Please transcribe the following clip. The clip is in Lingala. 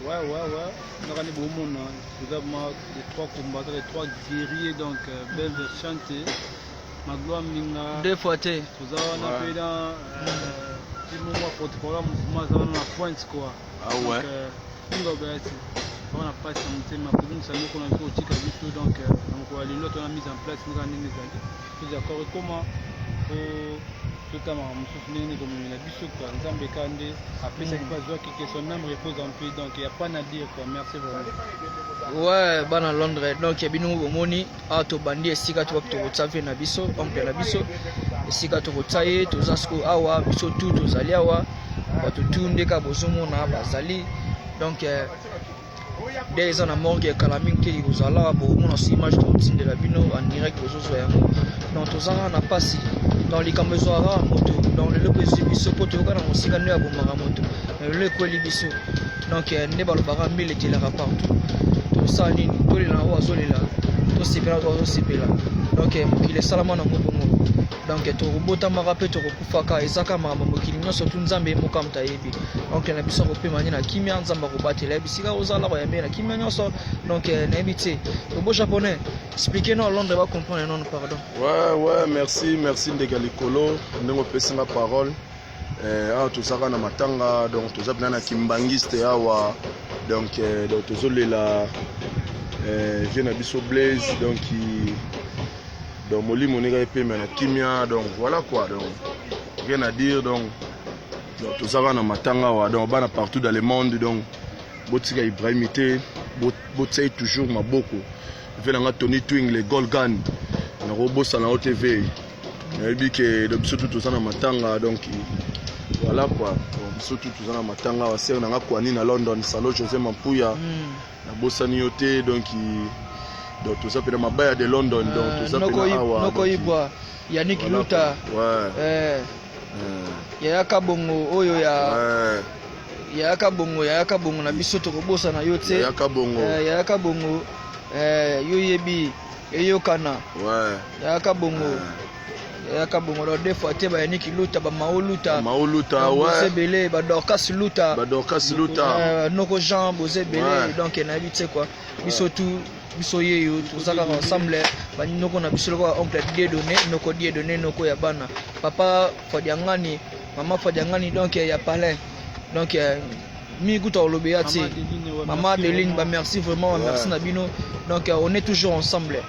Ouais. On a les beaux mondes. Vous avez les trois combattants, les trois guerriers, donc belle chanter. Ma gloire minga. Deux fois t'es. Vous avez un peu dans petit moment protocole, moi ça va dans la pointe quoi. Ah ouais. Donc on a pas santé, ma commune ça nous qu'on a fait au tic à tout donc on a mis en place nous avons mis tout d'accord comment tout à l'heure je me souviens comme la biche quoi Nzambe Kande après ça qui passe voir que son âme repose en paix donc il n'y a pas à dire quoi merci vraiment. Ouais bana Londres donc ya bino bomoni a to bandi esika to tsafe na biso oncle na biso esika to tsaye to zasko awa biso tout to zali awa bato tunde ka bozomona bazali donc des ans à morgue calaming qui vous a là pour mon image de la bino en direct aux autres donc tous en a passé dans les cambezoara moto dans le lopezu biso poto kana musika ne abomara moto le koli biso donc ne balobara mille telera partout tout ça ni to les na wazolela to sipela to sipela donc il est salamana mobongo donc to robota marape to kufaka ezaka makambo kilinyo surtout nzambe mokam tayebi donc na biso ko pema na kimia nzamba ko batela bisika ozala ko yambe na kimia nyonso donc na ebité to bo japonais expliquez nous à Londres va comprendre non pardon. Ouais merci Ndekali Kolo ndenge opesa ma parole ah tout ça na matanga donc tout ça na kimbangiste awa donc tozolela jeune biso Blaise donc donc molimo nega epé na kimia donc voilà quoi donc rien à dire donc tout ça na matanga wa donc bana partout dans le monde donc botika Ibrahimité botsay toujours maboko venanga Tony Twing les Golgan na robosa na OTV na biki donc surtout tout ça na matanga donc voilà quoi donc surtout tout ça na matanga wa ser na kwani na London Salo José Mampuya na bosani yote donc tout ça peut mabaya de London donc tout ça peut noko ibwa Yannick Luta ya kabongo oyo ya kabongo na biso to kobosa na yote ya kabongo yoyebi eyokana ya kabongo lo defo te ba Yannick Luta ba maoluta bozebele ba Dorcas Luta noko Jean bozebele donc na bité quoi biso tout biso yeyo tozaka ensemble banoko na biso ko oncle Dieudonné noko ya bana papa Fadiangani maman Fadiangani donc ya palais donc mi kuta olobeati maman Adeline ba merci vraiment merci na bino donc on est toujours ensemble.